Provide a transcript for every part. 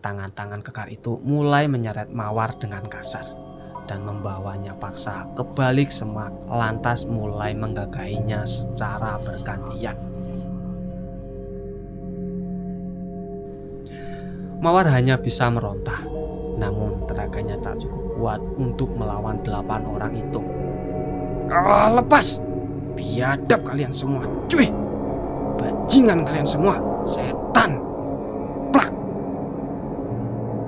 Tangan-tangan kekar itu mulai menyeret Mawar dengan kasar dan membawanya paksa ke balik semak, lantas mulai menggagahinya secara bergantian. Mawar hanya bisa meronta, namun tenaganya tak cukup kuat untuk melawan 8 orang itu. Lepas! Biadab kalian semua, cuy! Bajingan kalian semua, setan! Plak!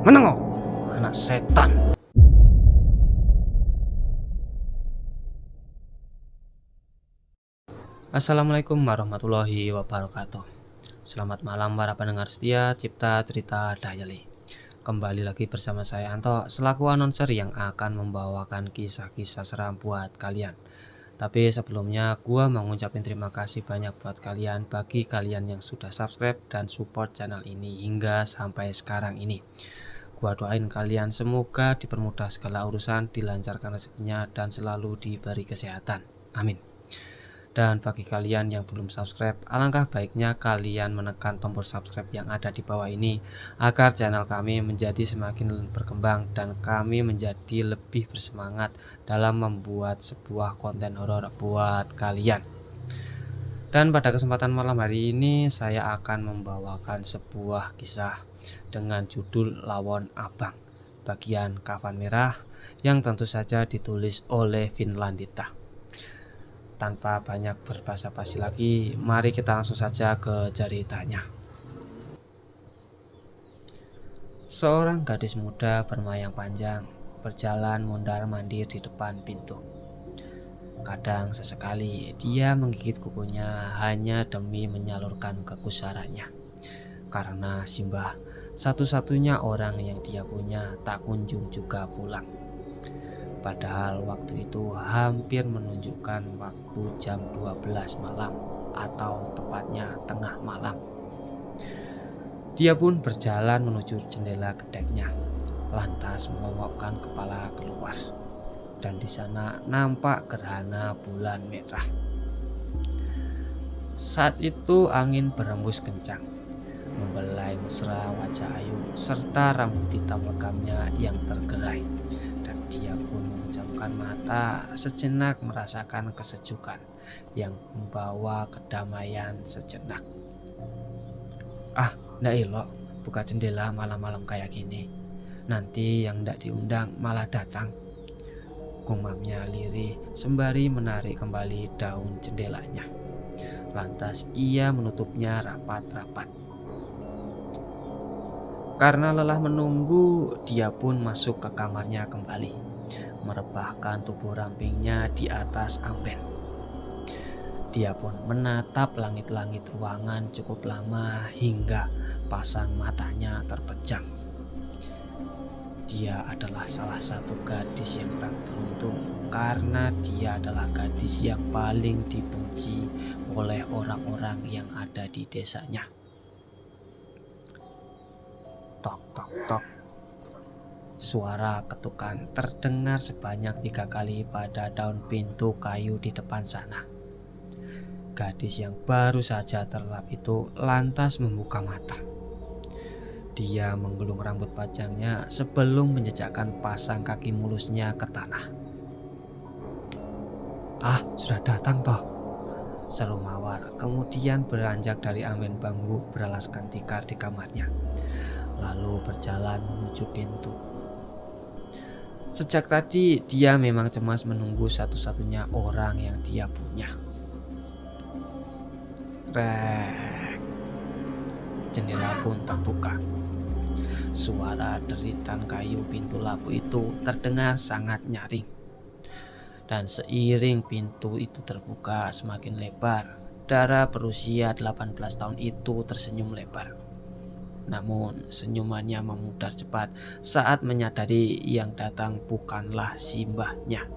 Menengok, anak setan! Assalamualaikum warahmatullahi wabarakatuh. Selamat malam para pendengar setia Cipta Cerita Diary. Kembali lagi bersama saya Anto selaku announcer yang akan membawakan kisah-kisah seram buat kalian. Tapi sebelumnya gua mau ngucapin terima kasih banyak buat kalian, bagi kalian yang sudah subscribe dan support channel ini hingga sampai sekarang ini. Gua doain kalian semoga dipermudah segala urusan, dilancarkan rezekinya dan selalu diberi kesehatan. Amin. Dan bagi kalian yang belum subscribe, alangkah baiknya kalian menekan tombol subscribe yang ada di bawah ini agar channel kami menjadi semakin berkembang dan kami menjadi lebih bersemangat dalam membuat sebuah konten horor buat kalian. Dan pada kesempatan malam hari ini saya akan membawakan sebuah kisah dengan judul Lawon Abang bagian Kafan Merah yang tentu saja ditulis oleh Finlandita. Tanpa banyak berbasa-basi lagi, mari kita langsung saja ke ceritanya. Seorang gadis muda bermayang panjang berjalan mondar-mandir di depan pintu. Kadang sesekali dia menggigit kukunya hanya demi menyalurkan kegusarannya. Karena Simbah, satu-satunya orang yang dia punya, tak kunjung juga pulang. Padahal waktu itu hampir menunjukkan waktu jam 12 malam atau tepatnya tengah malam. Dia pun berjalan menuju jendela kedeknya, lantas mengongokkan kepala keluar. Dan di sana nampak gerhana bulan merah. Saat itu angin berembus kencang, membelai mesra wajah Ayu serta rambut hitam legamnya yang tergerai. Dia pun memejamkan mata sejenak merasakan kesejukan yang membawa kedamaian sejenak. Ndak elok buka jendela malam-malam kayak gini. Nanti yang ndak diundang malah datang. Gumamnya lirih sembari menarik kembali daun jendelanya. Lantas ia menutupnya rapat-rapat. Karena lelah menunggu, dia pun masuk ke kamarnya kembali, merebahkan tubuh rampingnya di atas amben. Dia pun menatap langit-langit ruangan cukup lama hingga pasang matanya terpejam. Dia adalah salah satu gadis yang kurang beruntung karena dia adalah gadis yang paling dibenci oleh orang-orang yang ada di desanya. Tok tok tok. Suara ketukan terdengar sebanyak 3 kali pada daun pintu kayu di depan sana. Gadis yang baru saja terlelap itu lantas membuka mata. Dia menggulung rambut panjangnya sebelum menjejakkan pasang kaki mulusnya ke tanah. Sudah datang toh, seru Mawar, kemudian beranjak dari amben bambu beralaskan tikar di kamarnya, lalu berjalan menuju pintu. Sejak tadi dia memang cemas menunggu satu-satunya orang yang dia punya. Rek. Jendela pun terbuka. Suara deritan kayu pintu labu itu terdengar sangat nyaring. Dan seiring pintu itu terbuka semakin lebar, Dara berusia 18 tahun itu tersenyum lebar. Namun senyumannya memudar cepat saat menyadari yang datang bukanlah Simbahnya,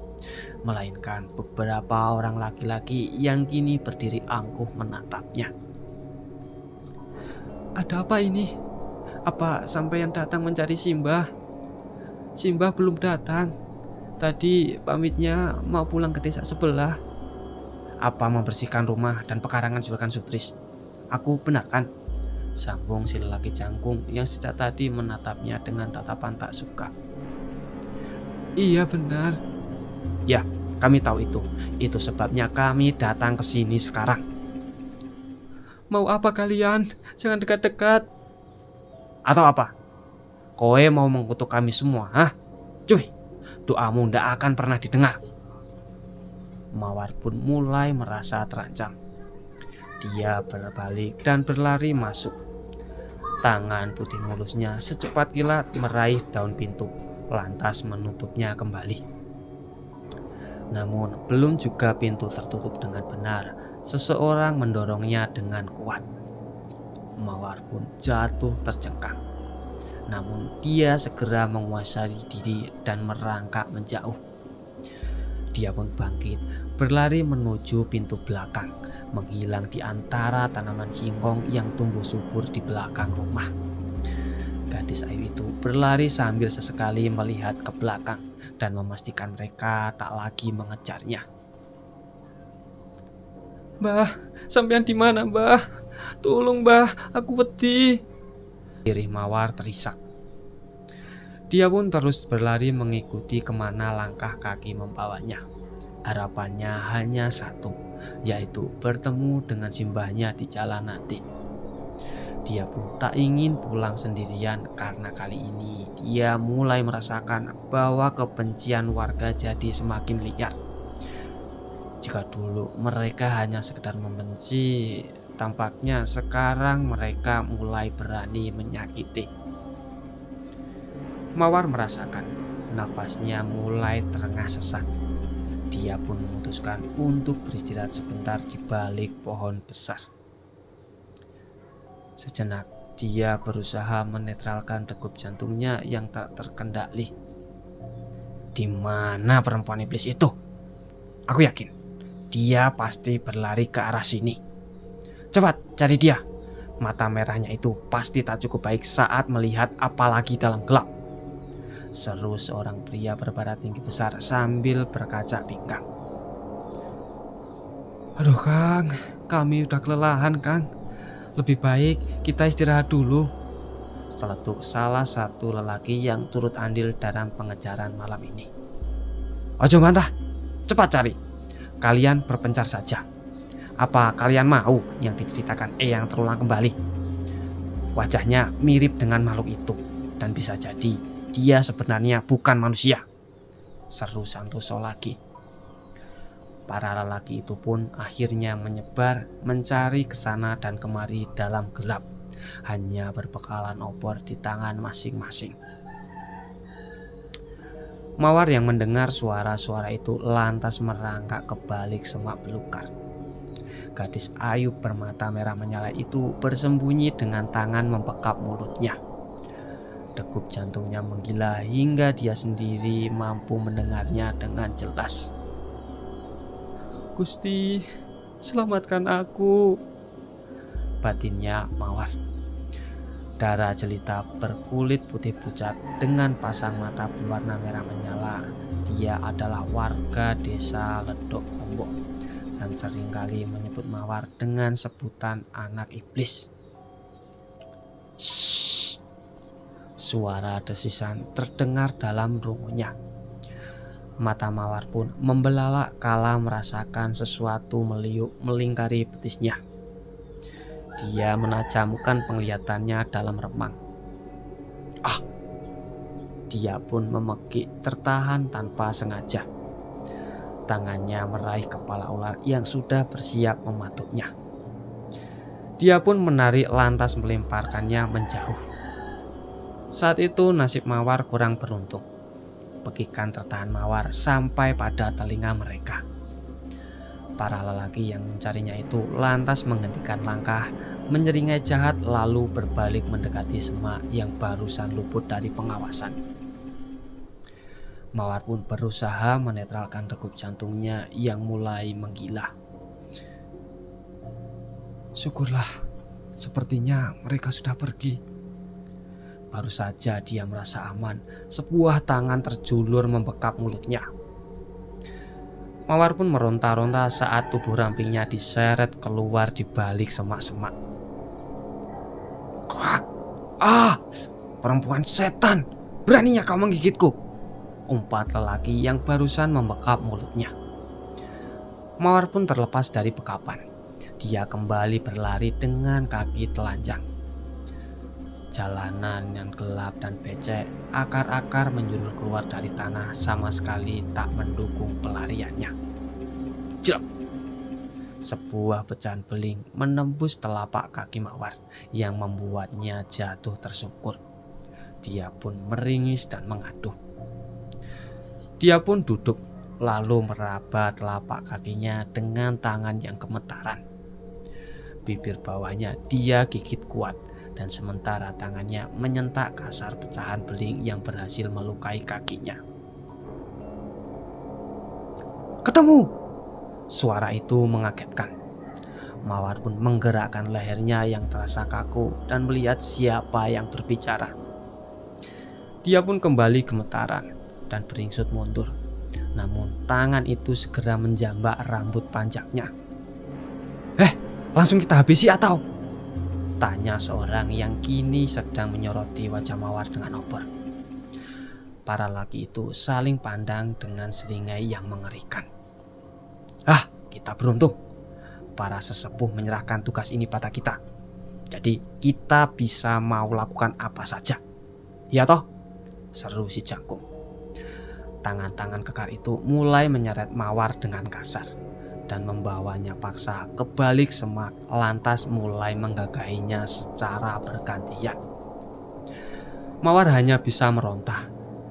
melainkan beberapa orang laki-laki yang kini berdiri angkuh menatapnya. Ada apa ini? Apa sampeyan datang mencari Simbah? Simbah belum datang. Tadi pamitnya mau pulang ke desa sebelah. Apa membersihkan rumah dan pekarangan Juragan Sutris? Aku benar kan? sambung si lelaki jangkung yang sejak tadi menatapnya dengan tatapan tak suka. Iya benar. Ya, kami tahu itu. Itu sebabnya kami datang ke sini sekarang. Mau apa kalian? Jangan dekat-dekat. Atau apa? Kowe mau mengutuk kami semua, hah? Cuy, doamu ndak akan pernah didengar. Mawar pun mulai merasa terancam. Dia berbalik dan berlari masuk. Tangan putih mulusnya secepat kilat meraih daun pintu, lantas menutupnya kembali. Namun belum juga pintu tertutup dengan benar, seseorang mendorongnya dengan kuat. Mawar pun jatuh tercengkang. Namun dia segera menguasai diri dan merangkak menjauh. Dia pun bangkit, berlari menuju pintu belakang, menghilang di antara tanaman singkong yang tumbuh subur di belakang rumah. Gadis ayu itu berlari sambil sesekali melihat ke belakang dan memastikan mereka tak lagi mengejarnya. Mbah, sampean di mana, Mbah? Tolong, Mbah, aku wedi. Sirih Mawar terisak. Dia pun terus berlari mengikuti kemana langkah kaki membawanya. Harapannya hanya satu, yaitu bertemu dengan simbahnya di jalan nanti. Dia pun tak ingin pulang sendirian karena kali ini dia mulai merasakan bahwa kebencian warga jadi semakin liar. Jika dulu mereka hanya sekedar membenci, tampaknya sekarang mereka mulai berani menyakiti. Mawar merasakan nafasnya mulai terengah sesak. Dia pun memutuskan untuk beristirahat sebentar di balik pohon besar. Sejenak dia berusaha menetralkan degup jantungnya yang tak terkendali. Di mana perempuan iblis itu? Aku yakin dia pasti berlari ke arah sini. Cepat cari dia. Mata merahnya itu pasti tak cukup baik saat melihat apalagi dalam gelap. Seru seorang pria berbadan tinggi besar sambil berkaca pinggang. Aduh Kang, kami udah kelelahan Kang. Lebih baik kita istirahat dulu. Seletuk salah satu lelaki yang turut andil dalam pengejaran malam ini. Ojo bantah, cepat cari. Kalian berpencar saja. Apa kalian mau yang diceritakan yang terulang kembali? Wajahnya mirip dengan makhluk itu, dan bisa jadi dia sebenarnya bukan manusia, seru Santoso lagi. Para lelaki itu pun akhirnya menyebar mencari ke sana dan kemari dalam gelap, hanya berbekalan obor di tangan masing-masing. Mawar yang mendengar suara-suara itu lantas merangkak ke balik semak belukar. Gadis ayu bermata merah menyala itu bersembunyi dengan tangan membekap mulutnya. Degup jantungnya menggila hingga dia sendiri mampu mendengarnya dengan jelas. Gusti, selamatkan aku, batinnya Mawar. Darah jelita berkulit putih pucat dengan pasang mata berwarna merah menyala. Dia adalah warga desa Ledok Kombo dan seringkali menyebut Mawar dengan sebutan anak iblis. Shh. Suara desisan terdengar dalam rungunya. Mata Mawar pun membelalak kala merasakan sesuatu meliuk melingkari betisnya. Dia menajamkan penglihatannya dalam remang. Dia pun memekik tertahan tanpa sengaja. Tangannya meraih kepala ular yang sudah bersiap mematuknya. Dia pun menarik lantas melemparkannya menjauh. Saat itu nasib Mawar kurang beruntung. Pekikan tertahan Mawar sampai pada telinga mereka. Para lelaki yang mencarinya itu lantas menghentikan langkah, menyeringai jahat lalu berbalik mendekati semak yang barusan luput dari pengawasan. Mawar pun berusaha menetralkan degup jantungnya yang mulai menggila. Syukurlah, sepertinya mereka sudah pergi. Baru saja dia merasa aman, sebuah tangan terjulur membekap mulutnya. Mawar pun meronta-ronta saat tubuh rampingnya diseret keluar di balik semak-semak. Ah, perempuan setan, beraninya kau menggigitku, umpat lelaki yang barusan membekap mulutnya. Mawar pun terlepas dari bekapan. Dia kembali berlari dengan kaki telanjang. Jalanan yang gelap dan becek, akar-akar menjulur keluar dari tanah sama sekali tak mendukung pelariannya. Jelek! Sebuah pecahan beling menembus telapak kaki Mawar yang membuatnya jatuh tersungkur. Dia pun meringis dan mengaduh. Dia pun duduk lalu meraba telapak kakinya dengan tangan yang gemetaran. Bibir bawahnya dia gigit kuat, dan sementara tangannya menyentak kasar pecahan beling yang berhasil melukai kakinya. Ketemu! Suara itu mengagetkan. Mawar pun menggerakkan lehernya yang terasa kaku dan melihat siapa yang berbicara. Dia pun kembali gemetaran dan beringsut mundur. Namun tangan itu segera menjambak rambut panjangnya. Langsung kita habisi atau? Tanya seorang yang kini sedang menyoroti wajah Mawar dengan obor. Para laki itu saling pandang dengan seringai yang mengerikan. Kita beruntung. Para sesepuh menyerahkan tugas ini pada kita. Jadi kita bisa mau lakukan apa saja. Ya toh? Seru si Jangkung. Tangan-tangan kekar itu mulai menyeret Mawar dengan kasar dan membawanya paksa ke balik semak, lantas mulai menggagahinya secara bergantian. Mawar hanya bisa merontah,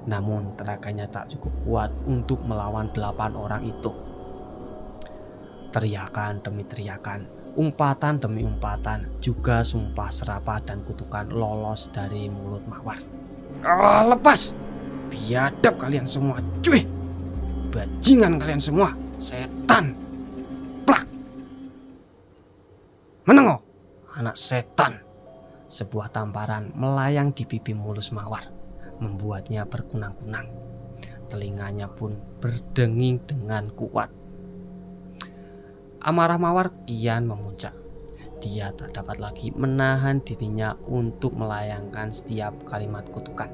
namun tenaganya tak cukup kuat untuk melawan 8 orang itu. Teriakan demi teriakan, umpatan demi umpatan, juga sumpah serapah dan kutukan lolos dari mulut Mawar. Lepas! Biadab kalian semua, cuy! Bajingan kalian semua, setan! Plak! Menengok, anak setan! Sebuah tamparan melayang di pipi mulus Mawar, membuatnya berkunang-kunang. Telinganya pun berdenging dengan kuat. Amarah Mawar kian memuncak. Dia tak dapat lagi menahan dirinya untuk melayangkan setiap kalimat kutukan.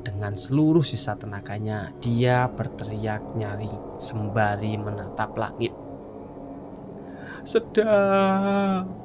Dengan seluruh sisa tenaganya, dia berteriak nyaring sembari menatap langit. Sedap!